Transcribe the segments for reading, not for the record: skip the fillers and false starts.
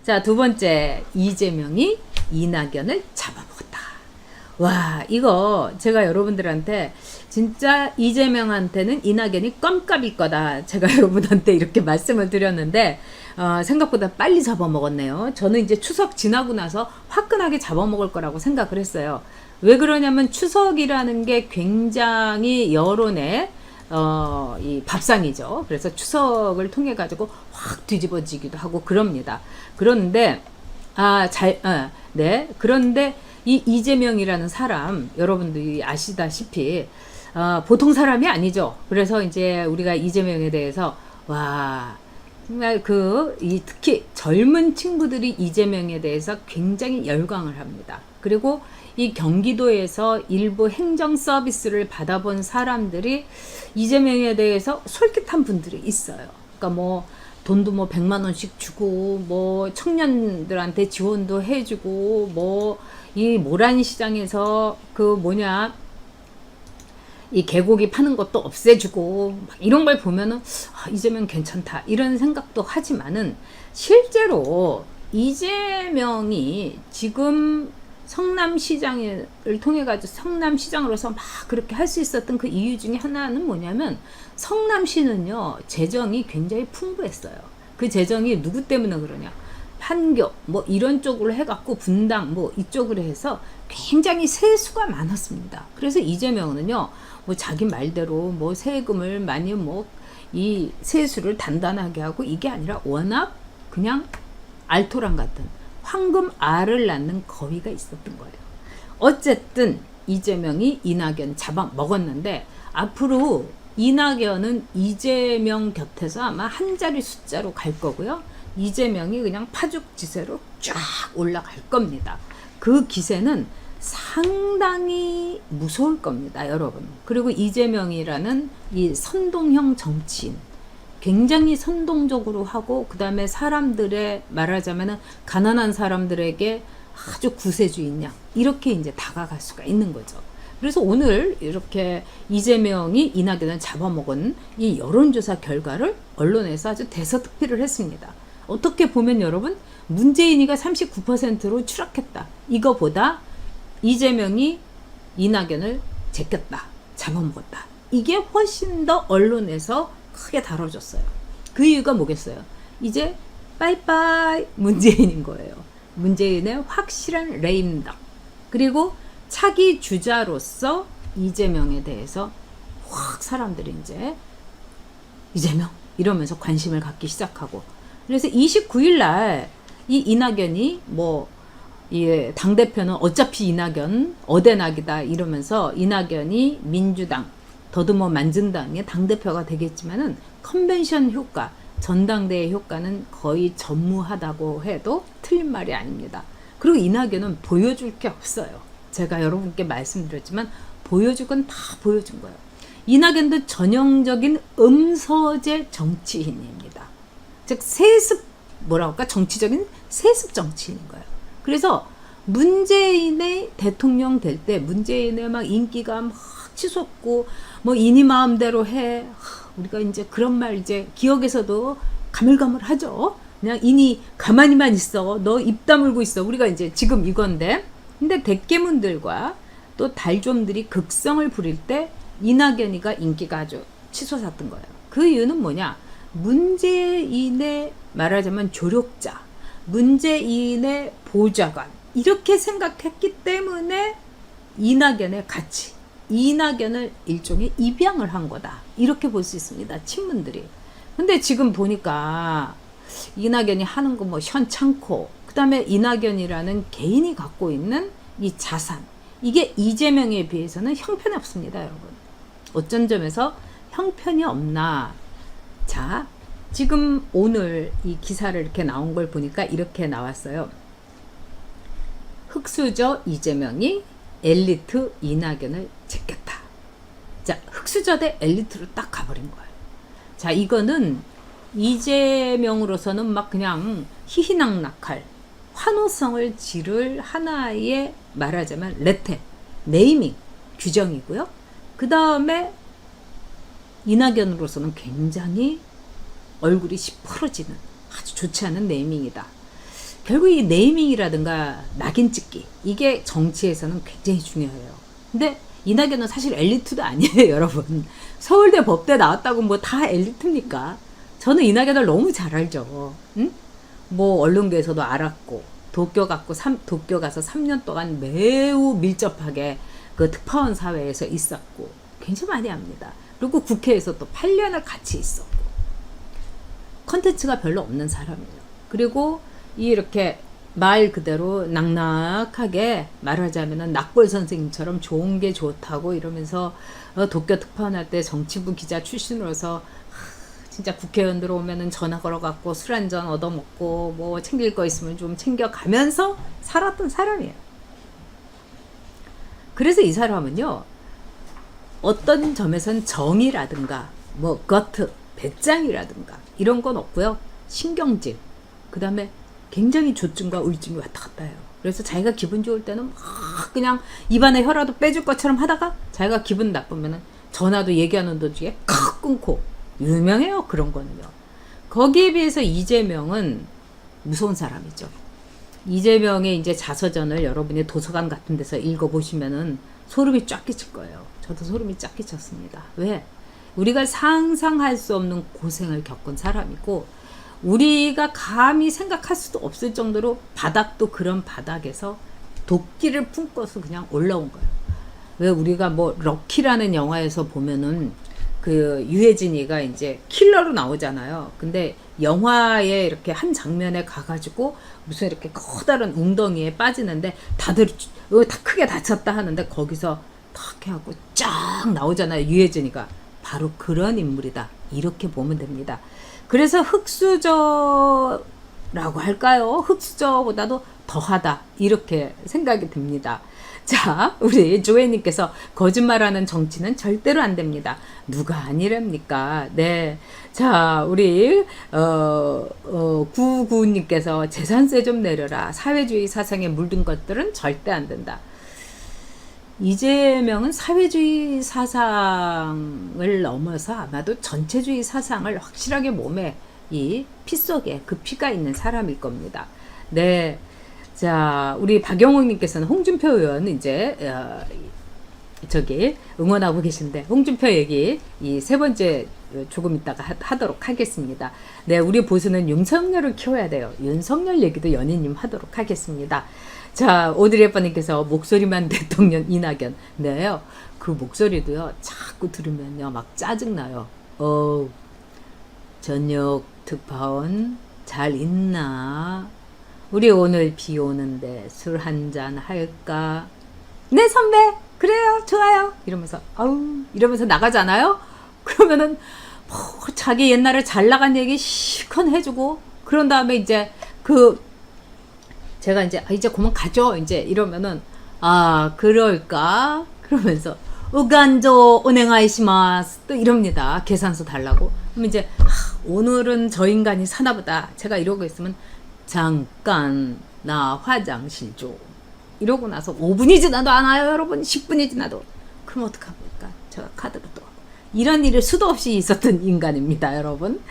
자, 두 번째, 이재명이 이낙연을 잡아먹었다. 와, 이거 제가 여러분들한테 진짜 이재명한테는 이낙연이 껌값일 거다. 제가 여러분한테 이렇게 말씀을 드렸는데 생각보다 빨리 잡아먹었네요. 저는 이제 추석 지나고 나서 화끈하게 잡아먹을 거라고 생각을 했어요. 왜 그러냐면 추석이라는 게 굉장히 여론의 이 밥상이죠. 그래서 추석을 통해 가지고 확 뒤집어지기도 하고 그럽니다. 그런데 네. 그런데 이 이재명이라는 사람 여러분들이 아시다시피 보통 사람이 아니죠. 그래서 이제 우리가 이재명에 대해서 와 정말 특히 젊은 친구들이 이재명에 대해서 굉장히 열광을 합니다. 그리고 이 경기도에서 일부 행정 서비스를 받아본 사람들이 이재명에 대해서 솔깃한 분들이 있어요. 그러니까 뭐 돈도 뭐 100만 원씩 주고 뭐 청년들한테 지원도 해주고 뭐 이 모란시장에서 이 개고기 파는 것도 없애주고 막 이런 걸 보면은 이재명 괜찮다 이런 생각도 하지만은 실제로 이재명이 지금 성남시장을 통해 가지고 성남시장으로서 막 그렇게 할 수 있었던 그 이유 중에 하나는 뭐냐면 성남시는요 재정이 굉장히 풍부했어요. 그 재정이 누구 때문에 그러냐? 판교 뭐 이런 쪽으로 해갖고 분당 뭐 이쪽으로 해서 굉장히 세수가 많았습니다. 그래서 이재명은요 뭐 자기 말대로 뭐 세금을 많이 뭐 이 세수를 단단하게 하고 이게 아니라 워낙 그냥 알토란 같은 황금 알을 낳는 거위가 있었던 거예요. 어쨌든 이재명이 이낙연 잡아먹었는데 앞으로 이낙연은 이재명 곁에서 아마 한 자리 숫자로 갈 거고요. 이재명이 그냥 파죽지세로 쫙 올라갈 겁니다. 그 기세는 상당히 무서울 겁니다, 여러분. 그리고 이재명이라는 이 선동형 정치인, 굉장히 선동적으로 하고 그 다음에 사람들의 말하자면은 가난한 사람들에게 아주 구세주인 양 이렇게 이제 다가갈 수가 있는 거죠. 그래서 오늘 이렇게 이재명이 이낙연을 잡아먹은 이 여론조사 결과를 언론에서 아주 대서특필을 했습니다. 어떻게 보면 여러분 문재인이가 39%로 추락했다. 이거보다 이재명이 이낙연을 제꼈다. 잡아먹었다. 이게 훨씬 더 언론에서 크게 다뤄졌어요. 그 이유가 뭐겠어요? 이제 빠이빠이 문재인인 거예요. 문재인의 확실한 레임덕. 그리고 차기 주자로서 이재명에 대해서 확 사람들이 이제 이재명 이러면서 관심을 갖기 시작하고 그래서 29일 날 이 이낙연이 당대표는 어차피 이낙연 어대낙이다 이러면서 이낙연이 민주당 더듬어 만진당의 당대표가 되겠지만은 컨벤션 효과, 전당대회 효과는 거의 전무하다고 해도 틀린 말이 아닙니다. 그리고 이낙연은 보여줄 게 없어요. 제가 여러분께 말씀드렸지만 보여줄 건 다 보여준 거예요. 이낙연도 전형적인 음서제 정치인입니다. 즉 정치적인 세습 정치인인 거예요. 그래서 문재인의 대통령 될 때 문재인의 막 인기가 막 치솟고 뭐 이니 마음대로 해. 우리가 이제 그런 말 이제 기억에서도 가물가물하죠. 그냥 이니 가만히만 있어. 너 입 다물고 있어. 우리가 이제 지금 이건데. 근데 대깨문들과 또 달좀들이 극성을 부릴 때 이낙연이가 인기가 아주 치솟았던 거예요. 그 이유는 뭐냐? 문재인의 말하자면 조력자, 문재인의 보좌관 이렇게 생각했기 때문에 이낙연의 가치, 이낙연을 일종의 입양을 한 거다. 이렇게 볼 수 있습니다. 친문들이. 근데 지금 보니까 이낙연이 하는 거 뭐 현찮고 그 다음에 이낙연이라는 개인이 갖고 있는 이 자산 이게 이재명에 비해서는 형편이 없습니다. 여러분. 어쩐 점에서 형편이 없나. 자, 지금 오늘 이 기사를 이렇게 나온 걸 보니까 이렇게 나왔어요. 흑수저 이재명이 엘리트 이낙연을 제꼈다. 자, 흑수저 대 엘리트로 딱 가버린 거예요. 자, 이거는 이재명으로서는 막 그냥 희희낙낙할 환호성을 지를 하나의 말하자면 레테, 네이밍, 규정이고요. 그 다음에 이낙연으로서는 굉장히 얼굴이 시퍼러지는 아주 좋지 않은 네이밍이다. 결국 이 네이밍이라든가 낙인 찍기, 이게 정치에서는 굉장히 중요해요. 근데 이낙연은 사실 엘리트도 아니에요, 여러분. 서울대 법대 나왔다고 뭐 다 엘리트입니까? 저는 이낙연을 너무 잘 알죠. 응? 뭐 언론계에서도 알았고, 도쿄 가서 3년 동안 매우 밀접하게 그 특파원 사회에서 있었고, 굉장히 많이 합니다. 그리고 국회에서 또 8년을 같이 있었고, 컨텐츠가 별로 없는 사람이에요. 그리고 이렇게 말 그대로 낙낙하게 말하자면은 낙골 선생님처럼 좋은 게 좋다고 이러면서 도쿄 특파원 할 때 정치부 기자 출신으로서 진짜 국회의원들 오면은 전화 걸어갖고 술 한잔 얻어먹고 뭐 챙길 거 있으면 좀 챙겨가면서 살았던 사람이에요. 그래서 이 사람은요, 어떤 점에선 정의라든가 뭐 거트, 배짱이라든가 이런 건 없고요. 신경질, 그 다음에 굉장히 조증과 우울증이 왔다 갔다 해요. 그래서 자기가 기분 좋을 때는 막 그냥 입안에 혀라도 빼줄 것처럼 하다가 자기가 기분 나쁘면은 전화도 얘기하는 도중에 칵 끊고, 유명해요, 그런 거는요. 거기에 비해서 이재명은 무서운 사람이죠. 이재명의 이제 자서전을 여러분이 도서관 같은 데서 읽어보시면은 소름이 쫙 끼칠 거예요. 저도 소름이 쫙 끼쳤습니다. 왜? 우리가 상상할 수 없는 고생을 겪은 사람이고, 우리가 감히 생각할 수도 없을 정도로 바닥도 그런 바닥에서 도끼를 품고서 그냥 올라온 거예요. 왜 우리가 뭐 럭키라는 영화에서 보면은 그 유해진이가 이제 킬러로 나오잖아요. 근데 영화에 이렇게 한 장면에 가가지고 무슨 이렇게 커다란 웅덩이에 빠지는데 다들 다 크게 다쳤다 하는데 거기서 탁 해갖고 쫙 나오잖아요. 유해진이가. 바로 그런 인물이다. 이렇게 보면 됩니다. 그래서 흑수저라고 할까요? 흑수저보다도 더하다. 이렇게 생각이 듭니다. 자, 우리 조혜님께서 거짓말하는 정치는 절대로 안 됩니다. 누가 아니랍니까? 네. 자, 우리, 999님께서 재산세 좀 내려라. 사회주의 사상에 물든 것들은 절대 안 된다. 이재명은 사회주의 사상을 넘어서 아마도 전체주의 사상을 확실하게 몸에 이 피 속에 그 피가 있는 사람일 겁니다. 네. 자, 우리 박영웅님께서는 홍준표 의원 이제 저기 응원하고 계신데 홍준표 얘기 이 세 번째 조금 이따가 하도록 하겠습니다. 네, 우리 보수는 윤석열을 키워야 돼요. 윤석열 얘기도 연희님 하도록 하겠습니다. 자, 오드리 헵번님께서 목소리만 대통령 이낙연. 네요. 그 목소리도요, 자꾸 들으면요, 막 짜증나요. 저녁 특파원 잘 있나? 우리 오늘 비 오는데 술 한잔 할까? 네, 선배! 그래요, 좋아요! 이러면서, 이러면서 나가잖아요? 그러면은, 자기 옛날에 잘 나간 얘기 시컨 해주고, 그런 다음에 이제 제가 이제 그만 가죠. 이제 이러면은, 그럴까? 그러면서, 우간조 오네가이시마스. 또 이럽니다. 계산서 달라고. 그럼 이제, 오늘은 저 인간이 사나보다. 제가 이러고 있으면, 잠깐, 나 화장실 좀. 이러고 나서 5분이 지나도 안 와요, 여러분. 10분이 지나도. 그럼 어떡합니까? 제가 카드로 또. 이런 일을 수도 없이 있었던 인간입니다, 여러분.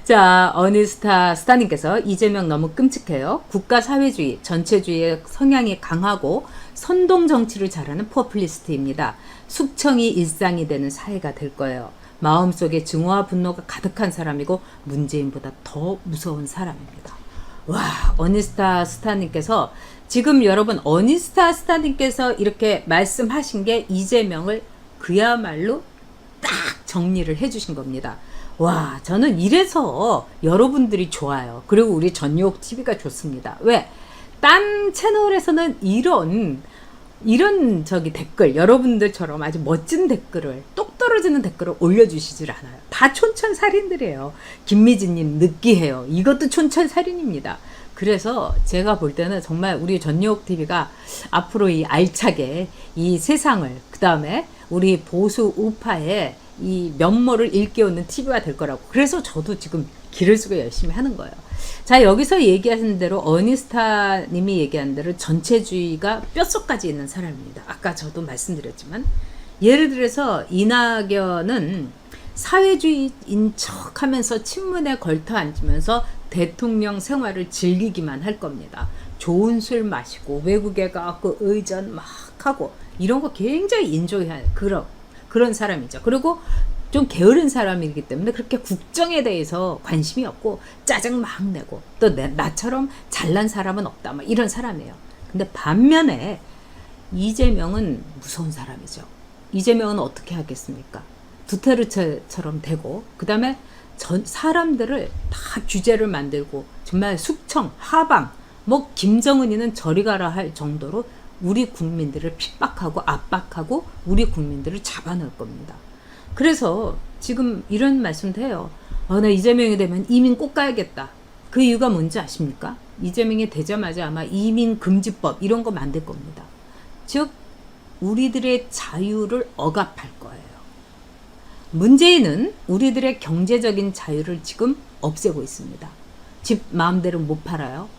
자, 어니스타 스타님께서 이재명 너무 끔찍해요. 국가 사회주의, 전체주의의 성향이 강하고 선동 정치를 잘하는 포퓰리스트입니다. 숙청이 일상이 되는 사회가 될 거예요. 마음속에 증오와 분노가 가득한 사람이고 문재인보다 더 무서운 사람입니다. 와, 어니스타 스타님께서 지금 여러분 어니스타 스타님께서 이렇게 말씀하신 게 이재명을 그야말로 딱 정리를 해주신 겁니다. 와, 저는 이래서 여러분들이 좋아요. 그리고 우리 전유옥 TV가 좋습니다. 왜? 딴 채널에서는 이런 저기 댓글, 여러분들처럼 아주 멋진 댓글을, 똑 떨어지는 댓글을 올려주시질 않아요. 다 촌철살인들이에요. 김미진님 느끼해요. 이것도 촌철살인입니다. 그래서 제가 볼 때는 정말 우리 전유옥 TV가 앞으로 이 알차게 이 세상을, 그 다음에 우리 보수 우파의 이 면모를 일깨우는 TV가 될 거라고. 그래서 저도 지금 길을 쓰고 열심히 하는 거예요. 자, 여기서 얘기하신 대로 어니스타 님이 얘기한 대로 전체주의가 뼛속까지 있는 사람입니다. 아까 저도 말씀드렸지만 예를 들어서 이낙연은 사회주의인 척하면서 친문에 걸터 앉으면서 대통령 생활을 즐기기만 할 겁니다. 좋은 술 마시고 외국에 가고 의전 막 하고 이런 거 굉장히 인조해야 그런 사람이죠. 그리고 좀 게으른 사람이기 때문에 그렇게 국정에 대해서 관심이 없고 짜증 막 내고 또 나처럼 잘난 사람은 없다 막 이런 사람이에요. 근데 반면에 이재명은 무서운 사람이죠. 이재명은 어떻게 하겠습니까? 두테르테처럼 되고 그 다음에 사람들을 다 규제를 만들고 정말 숙청, 하방 뭐 김정은이는 저리 가라 할 정도로 우리 국민들을 핍박하고 압박하고 우리 국민들을 잡아넣을 겁니다. 그래서 지금 이런 말씀도 해요. 나 이재명이 되면 이민 꼭 가야겠다. 그 이유가 뭔지 아십니까? 이재명이 되자마자 아마 이민금지법 이런 거 만들 겁니다. 즉 우리들의 자유를 억압할 거예요. 문재인은 우리들의 경제적인 자유를 지금 없애고 있습니다. 집 마음대로 못 팔아요.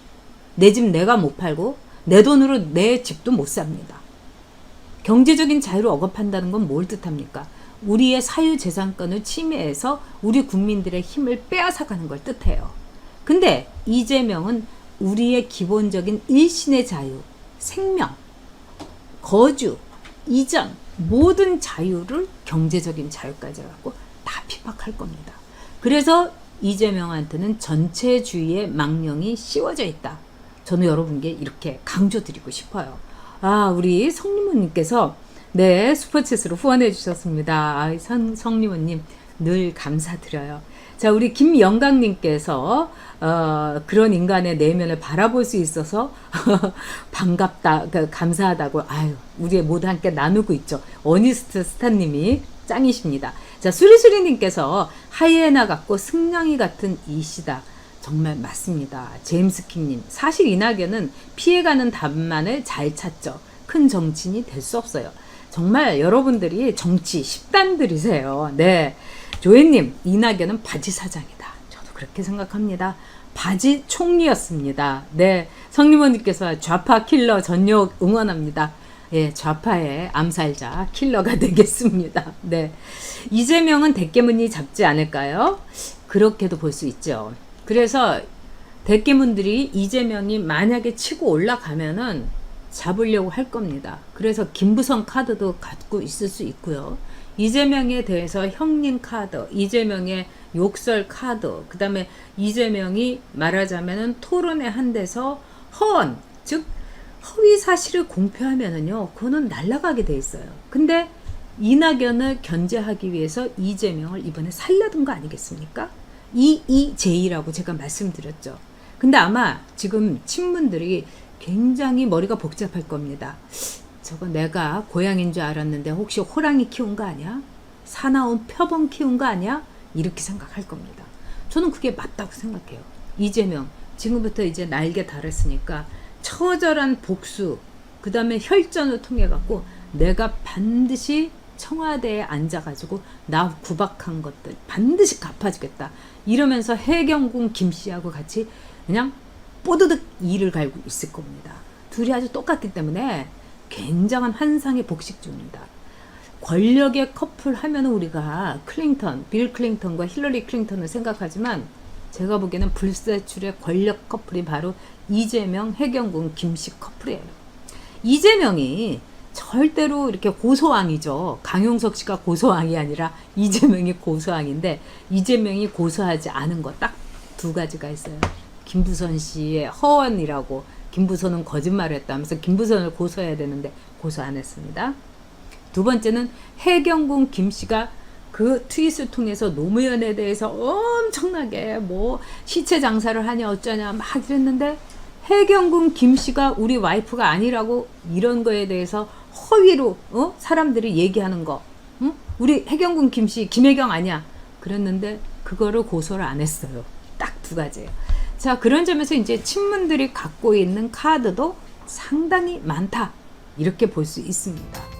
내 집 내가 못 팔고 내 돈으로 내 집도 못 삽니다. 경제적인 자유를 억압한다는 건 뭘 뜻합니까? 우리의 사유재산권을 침해해서 우리 국민들의 힘을 빼앗아가는 걸 뜻해요. 근데 이재명은 우리의 기본적인 일신의 자유, 생명, 거주, 이전 모든 자유를 경제적인 자유까지 갖고 다 핍박할 겁니다. 그래서 이재명한테는 전체주의의 망령이 씌워져 있다. 저는 여러분께 이렇게 강조드리고 싶어요. 우리 성리모님께서 네 슈퍼챗으로 후원해 주셨습니다. 성리모님 늘 감사드려요. 자, 우리 김영강님께서 그런 인간의 내면을 바라볼 수 있어서 반갑다, 감사하다고 우리 모두 함께 나누고 있죠. 어니스트 스타님이 짱이십니다. 자, 수리수리님께서 하이에나 같고 승냥이 같은 이시다. 정말 맞습니다. 제임스킹님, 사실 이낙연은 피해가는 답만을 잘 찾죠. 큰 정치인이 될 수 없어요. 정말 여러분들이 정치 10단들이세요. 네. 조혜님, 이낙연은 바지 사장이다. 저도 그렇게 생각합니다. 바지 총리였습니다. 네. 성림원님께서 좌파 킬러 전역 응원합니다. 예, 좌파의 암살자 킬러가 되겠습니다. 네. 이재명은 대깨문이 잡지 않을까요? 그렇게도 볼 수 있죠. 그래서 대깨문들이 이재명이 만약에 치고 올라가면은 잡으려고 할 겁니다. 그래서 김부선 카드도 갖고 있을 수 있고요. 이재명에 대해서 형님 카드, 이재명의 욕설 카드, 그 다음에 이재명이 말하자면은 토론회 한 데서 허언, 즉 허위 사실을 공표하면은요, 그거는 날아가게 돼 있어요. 근데 이낙연을 견제하기 위해서 이재명을 이번에 살려둔 거 아니겠습니까? EEJ라고 제가 말씀드렸죠. 근데 아마 지금 친문들이 굉장히 머리가 복잡할 겁니다. 저거 내가 고양인 줄 알았는데 혹시 호랑이 키운 거 아니야? 사나운 표범 키운 거 아니야? 이렇게 생각할 겁니다. 저는 그게 맞다고 생각해요. 이재명 지금부터 이제 날개 달았으니까 처절한 복수, 그 다음에 혈전을 통해 갖고 내가 반드시 청와대에 앉아가지고 나 구박한 것들 반드시 갚아주겠다 이러면서 해경군 김씨하고 같이 그냥 뽀드득 이를 갈고 있을 겁니다. 둘이 아주 똑같기 때문에 굉장한 환상의 복식 중입니다. 권력의 커플 하면 우리가 빌 클린턴과 힐러리 클린턴을 생각하지만 제가 보기에는 불세출의 권력 커플이 바로 이재명, 해경군 김씨 커플이에요. 이재명이 절대로 이렇게 고소왕이죠. 강용석 씨가 고소왕이 아니라 이재명이 고소왕인데 이재명이 고소하지 않은 거 딱 두 가지가 있어요. 김부선 씨의 허언이라고, 김부선은 거짓말을 했다면서 김부선을 고소해야 되는데 고소 안 했습니다. 두 번째는 해경군 김씨가 그 트윗을 통해서 노무현에 대해서 엄청나게 뭐 시체 장사를 하냐 어쩌냐 막 이랬는데 해경군 김씨가 우리 와이프가 아니라고 이런 거에 대해서 허위로 사람들이 얘기하는 거, 우리 해경군 김씨 김혜경 아니야 그랬는데 그거를 고소를 안 했어요. 딱 두 가지예요. 자, 그런 점에서 이제 친문들이 갖고 있는 카드도 상당히 많다 이렇게 볼 수 있습니다.